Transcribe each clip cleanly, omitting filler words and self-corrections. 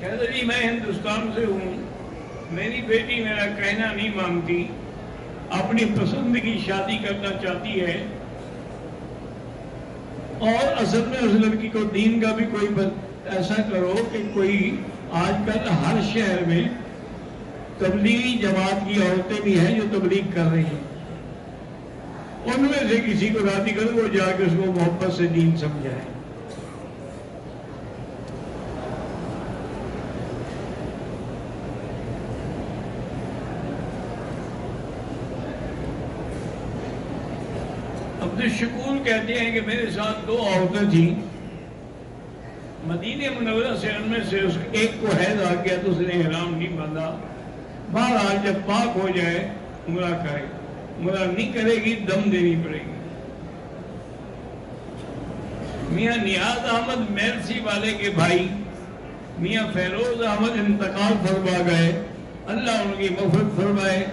کہتا جی میں ہندوستان سے ہوں، میری بیٹی میرا کہنا نہیں مانتی، اپنی پسند کی شادی کرنا چاہتی ہے، اور اصل میں اس لڑکی کو دین کا بھی کوئی ایسا کرو کہ کوئی آج کل ہر شہر میں تبلیغی جماعت کی عورتیں بھی ہیں جو تبلیغ کر رہی ہیں، ان میں سے کسی کو راضی کرو وہ جا کے اس کو محبت سے دین سمجھائے۔ عبدالشکور کہتے ہیں کہ میرے ساتھ 2 عورتیں تھیں مدینہ منورہ سے، ان میں سے ایک کو حیض آ گیا تو اس نے احرام نہیں باندھا۔ بہرحال جب پاک ہو جائے عمرہ کرے، عمرہ نہیں کرے گی دم دینی پڑے گی۔ میاں نیاز احمد میرسی والے کے بھائی میاں فیروز احمد انتقال فرما گئے، اللہ ان کی مغفرت فرمائے،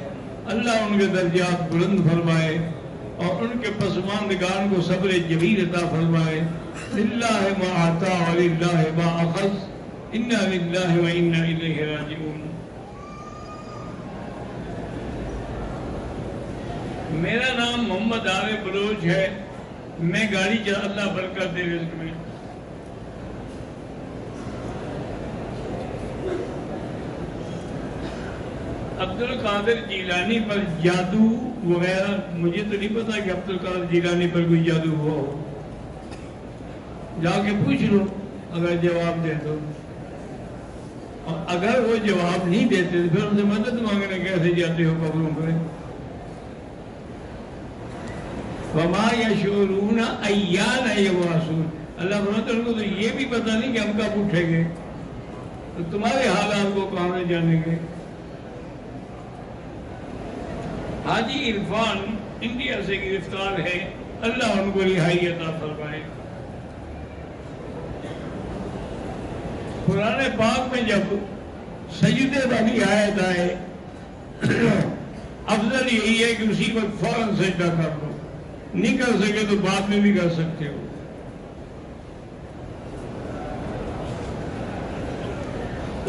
اللہ ان کے درجات بلند فرمائے، اور ان کے پسماندگان کو صبر جمیل عطا فرمائے۔ للہ ما عطا وللہ ما اخذ، انا للہ و انا الیہ راجعون۔ میرا نام محمد عارف بلوچ ہے، میں گاڑی چلا، اللہ برکت دے رزق میں۔ عبدالقادر جیلانی پر جادو وغیرہ، مجھے تو نہیں پتا کہ عبدالقادر جیلانی پر کوئی جادو ہوا ہو، جا کے پوچھ لو اگر جواب دے دو، اور اگر وہ جواب نہیں دیتے تو پھر ان سے مدد مانگنے کیسے جاتے ہو قبروں پر؟ وما یشعرون ایان یبعثون، اللہ فرماتا ہے ان کو تو یہ بھی پتا نہیں کہ ہم کب اٹھیں گے، تو تمہارے حالات کو کہاں میں جانیں گے۔ حاجی عرفان انڈیا سے گرفتار ہے، اللہ ان کو رہائی عطا فرمائے۔ قرآن پاک میں جب سجدے والی آیت آئے افضل یہی ہے کہ اسی وقت فوراً سجدہ کر لو، نہیں کر سکے تو بعد میں بھی کر سکتے ہو۔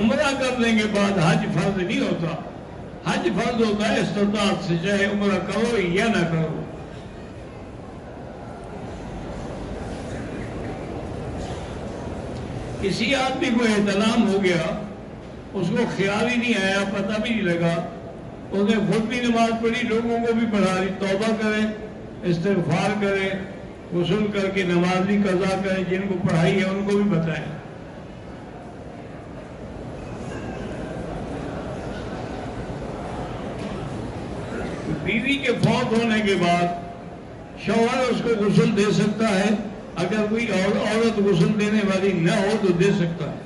عمرہ کرنے کے بعد حج فرض نہیں ہوتا، حج فرض ہوتا ہے استطاعت سے، چاہے عمرہ کرو یا نہ کرو۔ کسی آدمی کو احتلام ہو گیا، اس کو خیال ہی نہیں آیا، پتہ بھی نہیں لگا، اس نے خود بھی نماز پڑھی، لوگوں کو بھی پڑھا دی، توبہ کرے، استغفار کرے، غسل کر کے نماز بھی قضا کرے، جن کو پڑھائی ہے ان کو بھی بتائیں۔ بیوی کے فوت ہونے کے بعد شوہر اس کو غسل دے سکتا ہے، اگر کوئی عورت غسل دینے والی نہ ہو تو دے سکتا ہے۔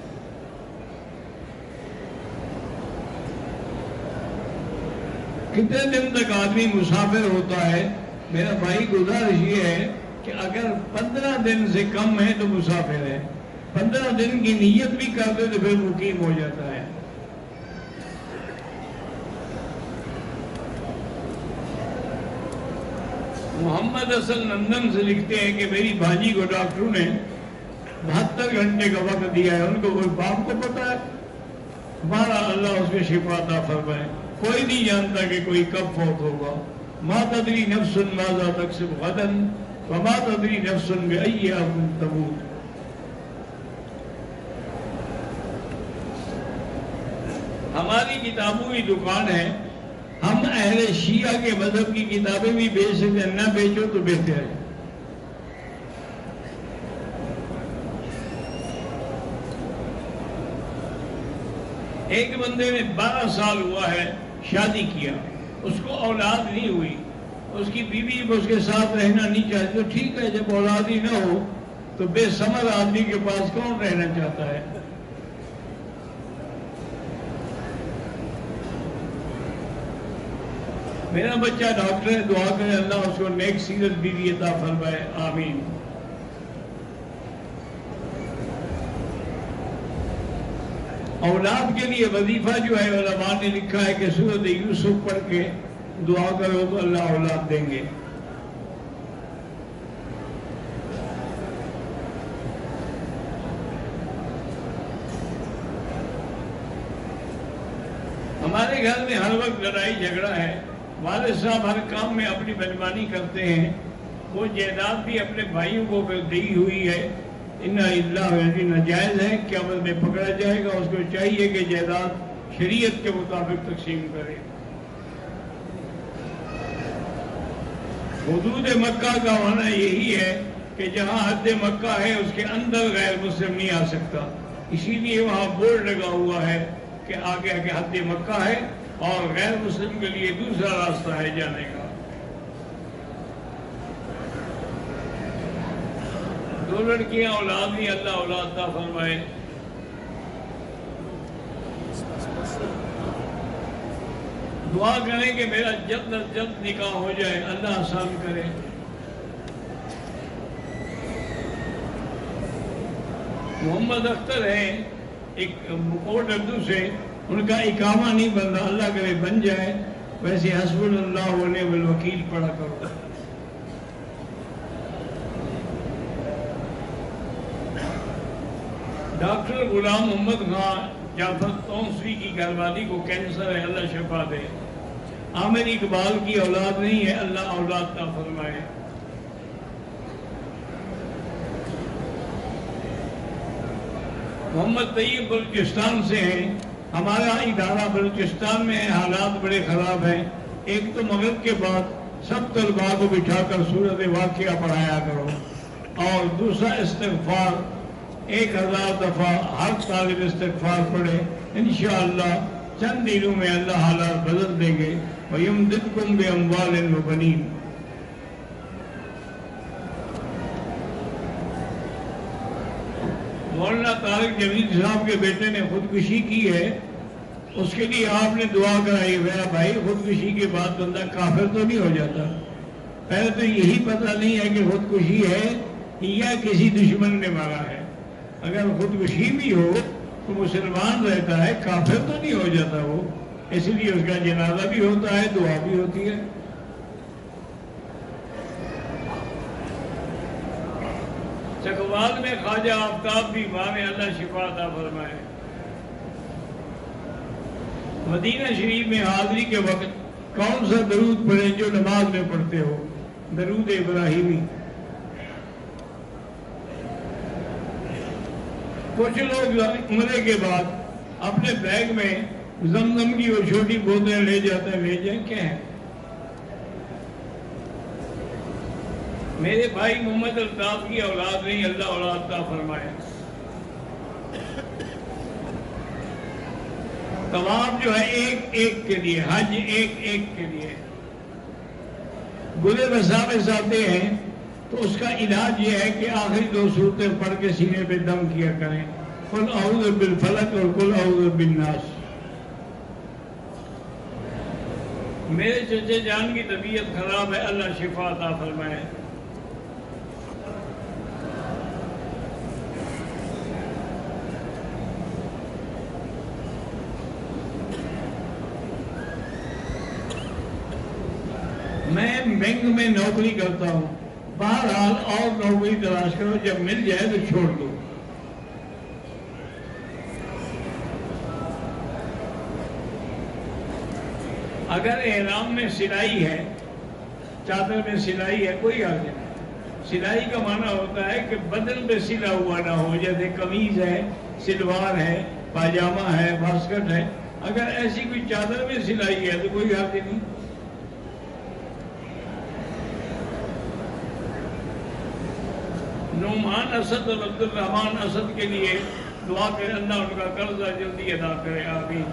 کتنے دن تک آدمی مسافر ہوتا ہے؟ میرا بھائی گزارش یہ ہے کہ اگر 15 دن سے کم ہے تو مسافر ہے، 15 دن کی نیت بھی کر دے تو پھر مقیم ہو جاتا ہے۔ محمد حسن لندن سے لکھتے ہیں کہ میری بھاجی کو ڈاکٹروں نے 72 گھنٹے کا وقت دیا ہے، ان کو کوئی باپ کو پتا ہے؟ ہمارا اللہ اس میں شفا عطا فرمائے۔ کوئی نہیں جانتا کہ کوئی کب فوت ہوگا۔ ما تدری نفس ماذا تکسب غدا وما تدری نفس بأی ارض تموت۔ ہماری کتابوں کی دکان ہے، ہم اہل شیعہ کے مذہب کی کتابیں بھی بیچ سکتے ہیں، نہ بیچو تو بہتر ہے۔ ایک بندے نے 12 سال ہوا ہے شادی کیا، اس کو اولاد نہیں ہوئی، اس کی بیوی اس کے ساتھ رہنا نہیں چاہتی، تو ٹھیک ہے، جب اولاد ہی نہ ہو تو بے ثمر آدمی کے پاس کون رہنا چاہتا ہے؟ میرا بچہ ڈاکٹر ہے، دعا کرے اللہ اس کو نیک سیرت بیوی عطا فرمائے، آمین۔ اولاد کے لیے وظیفہ جو ہے علماء نے لکھا ہے کہ سورۃ یوسف پڑھ کے دعا کرو تو اللہ اولاد دیں گے۔ ہمارے گھر میں ہر وقت لڑائی جھگڑا ہے، والد صاحب ہر کام میں اپنی بےایمانی کرتے ہیں، وہ جائیداد بھی اپنے بھائیوں کو دی ہوئی ہے، اللہ ناجائز ہے، قیامت میں پکڑا جائے گا، اس کو چاہیے کہ جائیداد شریعت کے مطابق تقسیم کرے۔ حدود مکہ کا معنی یہی ہے کہ جہاں حد مکہ ہے اس کے اندر غیر مسلم نہیں آ سکتا، اسی لیے وہاں بورڈ لگا ہوا ہے کہ آگے آگے حد مکہ ہے اور غیر مسلم کے لیے دوسرا راستہ ہے جانے کا۔ 2 لڑکیاں اولاد نہیں، اللہ اولاد عطا فرمائے۔ دعا کریں کہ میرا جلد از جلد نکاح ہو جائے، اللہ آسان کرے۔ محمد اختر ہیں ایک کوٹ اردو سے، ان کا اقامہ نہیں بن رہا، اللہ کرے بن جائے، ویسے حسب اللہ و نعم الوکیل پڑھا کرو۔ ڈاکٹر غلام محمد خان جعفر تونسوی کی گھر والی کو کینسر ہے، اللہ شفا دے۔ عامر اقبال کی اولاد نہیں ہے، اللہ اولاد عطا فرمائے۔ محمد طیب بلوچستان سے ہیں، ہمارا ادارہ بلوچستان میں ہے، حالات بڑے خراب ہیں، ایک تو مغرب کے بعد سب طلباء کو بٹھا کر سورۃ واقعہ پڑھایا کرو، اور دوسرا استغفار 1000 دفعہ ہر طالب استغفار پڑھے، انشاءاللہ چند دنوں میں اللہ حالات بدل دیں گے۔ وَيُمْدِدْكُمْ بِأَمْوَالٍ وَبَنِينَ۔ مولانا طارق جمیل صاحب کے بیٹے نے خودکشی کی ہے، اس کے لیے آپ نے دعا کرائی۔ میرا بھائی، خودکشی کے بعد بندہ کافر تو نہیں ہو جاتا؟ پہلے تو یہی پتہ نہیں ہے کہ خودکشی ہے یا کسی دشمن نے مارا ہے۔ اگر خودکشی بھی ہو تو مسلمان رہتا ہے، کافر تو نہیں ہو جاتا وہ، اس لیے اس کا جنازہ بھی ہوتا ہے، دعا بھی ہوتی ہے۔ چکوال میں خواجہ آفتاب بیمار ہے، اللہ شفا عطا فرمائے۔ مدینہ شریف میں حاضری کے وقت کون سا درود پڑھیں جو نماز میں پڑھتے ہو؟ درود ابراہیمی۔ کچھ لوگ عمرے کے بعد اپنے بیگ میں زمزم کی وہ چھوٹی بوتلیں لے جاتے ہیں، لے جائیں، کیا ہے؟ میرے بھائی محمد الطاف کی اولاد نہیں، اللہ اولاد عطا فرمائے۔ طواف جو ہے ایک ایک کے لیے، حج ایک ایک کے لیے۔ گلے وساوس آتے ہیں تو اس کا علاج یہ ہے کہ آخری 2 سورتیں پڑھ کے سینے پہ دم کیا کریں، قل اعوذ بالفلق اور قل اعوذ بالناس۔ میرے چچے جان کی طبیعت خراب ہے، اللہ شفا عطا فرمائے۔ میں بینک میں نوکری کرتا ہوں، بہرحال اور نوکری تلاش کرو، جب مل جائے تو چھوڑ دو۔ اگر احرام میں سلائی ہے، چادر میں سلائی ہے، کوئی حرج نہیں۔ سلائی کا معنی ہوتا ہے کہ بدن پہ سلا ہوا نہ ہو، جیسے قمیض ہے، سلوار ہے، پاجامہ ہے، واسکٹ ہے، اگر ایسی کوئی چادر میں سلائی ہے تو کوئی حرج نہیں۔ نعمان اسد اور عبد الرحمان اسد کے لیے دعا کریں، اللہ ان کا قرضہ جلدی ادا کرے، آمین۔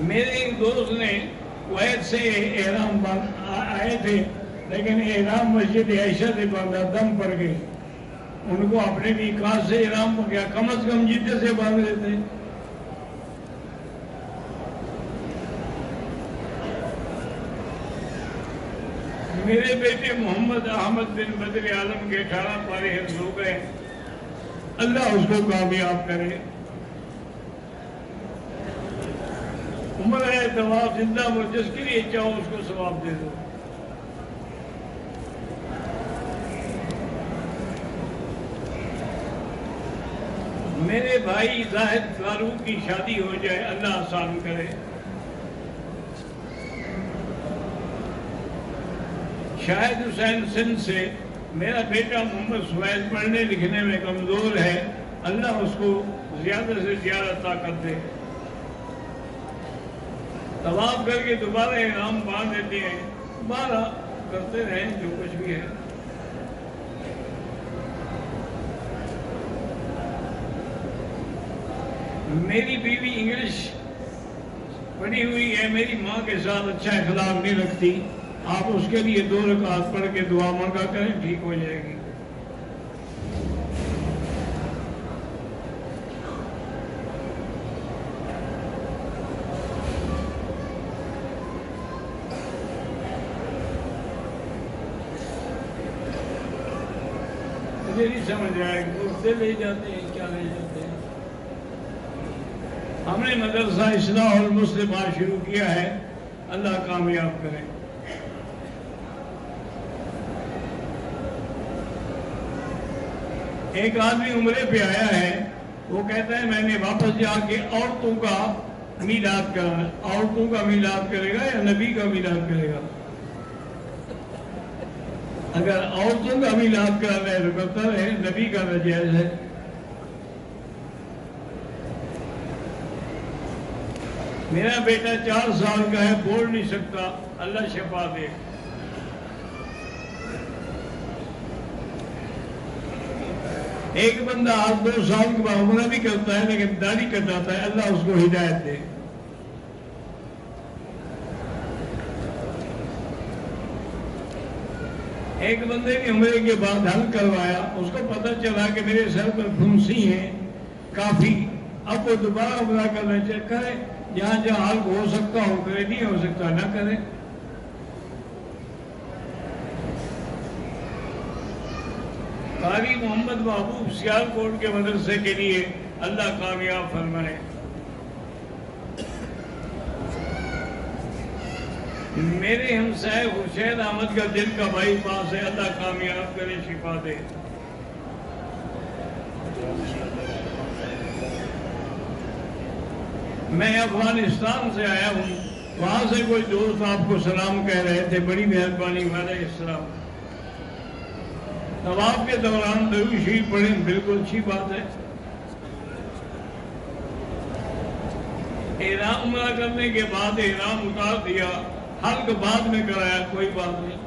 میرے ایک دوست نے کویت سے احرام آئے تھے، لیکن احرام مسجد عائشہ سے باندھا، دم پڑ گئے، ان کو اپنے میقات سے احرام ہو گیا، کم از کم جدہ سے باندھ لیتے۔ میرے بیٹے محمد احمد بن بدر عالم کے 18 پارے حفظ ہو گئے، اللہ اس کو کامیاب کرے۔ عمر ہے طواف زندہ ہو، جس کے لیے چاہو اس کو ثواب دے دو۔ میرے بھائی زاہد فاروق کی شادی ہو جائے، اللہ آسان کرے۔ شاہد حسین سندھ سے میرا بیٹا محمد سویل پڑھنے لکھنے میں کمزور ہے، اللہ اس کو زیادہ سے زیادہ طاقت دے۔ طواف کر کے دوبارہ احرام باندھ دیتے ہیں، دوبارہ کرتے رہیں جو کچھ بھی ہے۔ میری بیوی انگلش پڑھی ہوئی ہے، میری ماں کے ساتھ اچھا اخلاق نہیں رکھتی، آپ اس کے لیے 2 رکعت پڑھ کے دعا مانگا کریں، ٹھیک ہو جائے گی۔ مجھے نہیں سمجھ رہا ہے گفتے لے جاتے ہیں کیا لے جاتے ہیں۔ ہم نے مدرسہ اصلاح المسلمات شروع کیا ہے، اللہ کامیاب کرے۔ ایک آدمی عمرے پہ آیا ہے، وہ کہتا ہے میں نے واپس جا کے عورتوں کا میلاد کرنا۔ عورتوں کا میلاد کرے گا یا نبی کا میلاد کرے گا؟ اگر عورتوں کا میلاد کرنا ہے تو کرتا رہے، نبی کا ناجائز ہے۔ میرا بیٹا 4 سال کا ہے، بول نہیں سکتا، اللہ شفا دے۔ ایک بندہ 8-2 سال کے بعد عمرہ بھی کرتا ہے لیکن داڑھی کٹاتا ہے، اللہ اس کو ہدایت دے۔ ایک بندے نے عمرے کے بعد حل کروایا، اس کو پتہ چلا کہ میرے سر پر پھنسی ہیں کافی، اب وہ دوبارہ عمرہ کرنا کرے، جہاں جہاں حل ہو سکتا ہو کرے، نہیں ہو سکتا نہ کرے۔ قاری محمد محبوب سیالکوٹ کے مدرسے کے لیے اللہ کامیاب فرمائے۔ میرے ہمسائے خورشید احمد کا دل کا بائی پاس ہے، اللہ کامیاب کرے، شفا دے۔ میں افغانستان سے آیا ہوں، وہاں سے کوئی دوست آپ کو سلام کہہ رہے تھے، بڑی مہربانی، وعلیکم السلام۔ طواف کے دوران درود شریف پڑھیں، بالکل اچھی بات ہے۔ احرام عمرہ کرنے کے بعد احرام اتار دیا، حلق بعد میں کرایا، کوئی بات نہیں۔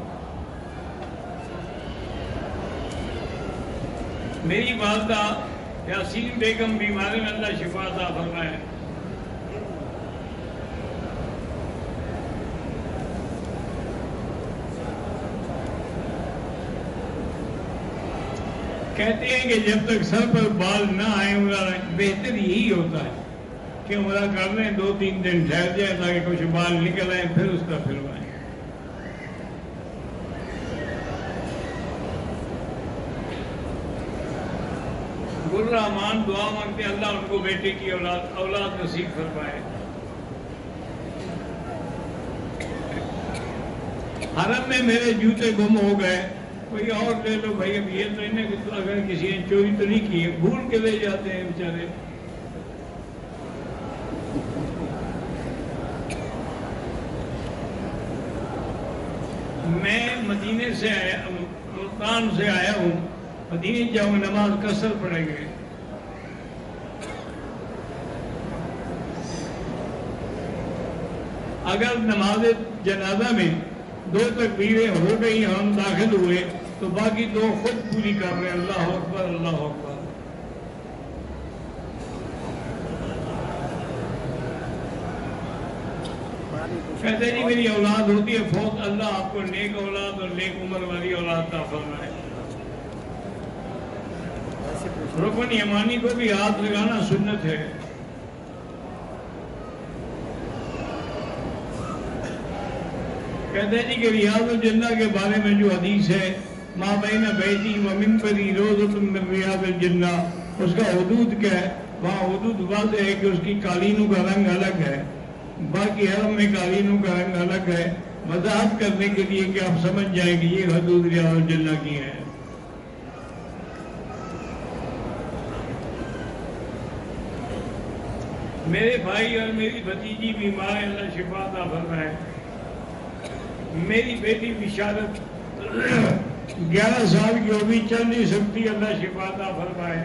میری والدہ یاسین بیگم بیماری میں اللہ شفا عطا فرمائے۔ کہتے ہیں کہ جب تک سر پر بال نہ آئے عمرہ بہتر یہی ہوتا ہے کہ عمرہ کر لیں، 2-3 دن ٹھہر جائے تاکہ کچھ بال نکل آئیں، پھر اس کا پھلوائیں۔ گل رحمان دعا مانگتے اللہ ان کو بیٹے کی اولاد نصیب فرمائے۔ حرم میں میرے جوتے گم ہو گئے، کوئی اور لے لو بھائی، اب یہ تو انہیں اگر کسی نے چوری تو نہیں کی ہے، بھول کے لے جاتے ہیں بیچارے۔ میں مدینے سے آیا، ملتان سے آیا ہوں، مدینے جاؤں نماز قصر پڑھیں گے۔ اگر نماز جنازہ میں 2 تکبیریں ہو گئی، ہم داخل ہوئے تو باقی 2 خود پوری کر رہے ہیں، اللہ اکبر اللہ اکبر۔ کہتے جی میری اولاد ہوتی ہے فوت، اللہ آپ کو نیک اولاد اور نیک عمر والی اولاد عطا فرمائے۔ رکن یمانی کو بھی ہاتھ لگانا سنت ہے۔ کہتے ہیں جی کہ ریاض الجنہ کے بارے میں جو حدیث ہے، ما بین بیتی و منبری روضۃ من ریاض الجنہ، اس کا حدود کیا ہے؟ وہاں حدود واضح ہے کہ اس کی قالینوں کا رنگ الگ ہے، باقی حرم میں قالینوں کا رنگ الگ ہے، وضاحت کرنے کے لیے کہ آپ سمجھ جائیں کہ یہ حدود ریاض الجنہ کی ہیں۔ میرے بھائی اور میری بھتیجی بیمار ہے، اللہ شفا عطا فرمائے۔ میری بیٹی بشارت 11 سال کی ہو بھی چل نہیں سکتی، اللہ شفا عطا فرمائے۔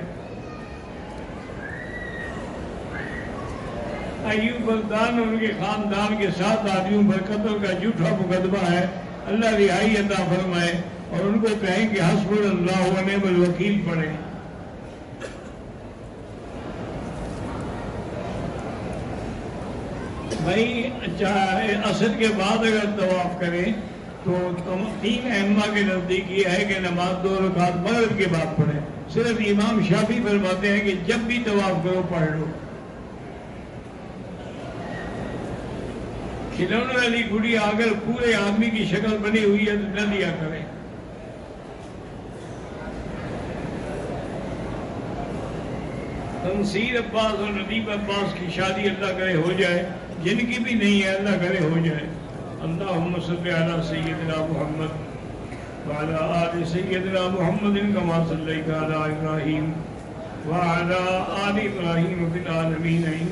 ایوب بلدان ان کے خاندان کے 7 آدمیوں پر قتل کا جھوٹا مقدمہ ہے، اللہ رہائی عطا فرمائے، اور ان کو کہیں کہ حسبنا اللہ و نعم الوکیل پڑھیں۔ بھائی عصر کے بعد اگر طواف کریں تو 3 ائمہ کے نزدیک یہ ہے کہ نماز 2 رکعت مغرب کے بعد پڑھیں۔ صرف امام شافعی فرماتے ہیں کہ جب بھی طواف کرو پڑھ لو۔ کھلونے والی گڑیا اگر پورے آدمی کی شکل بنی ہوئی ہے تو نہ دیا کریں۔ تنصیر عباس اور ندیم عباس کی شادی اللہ کرے ہو جائے، جن کی بھی نہیں ہے اللہ کرے ہو جائے۔ اللہم صلی علی سیدنا محمد وعلی آل سیدنا محمد کما صلیت علی ابراہیم وعلی آل ابراہیم فی العالمین۔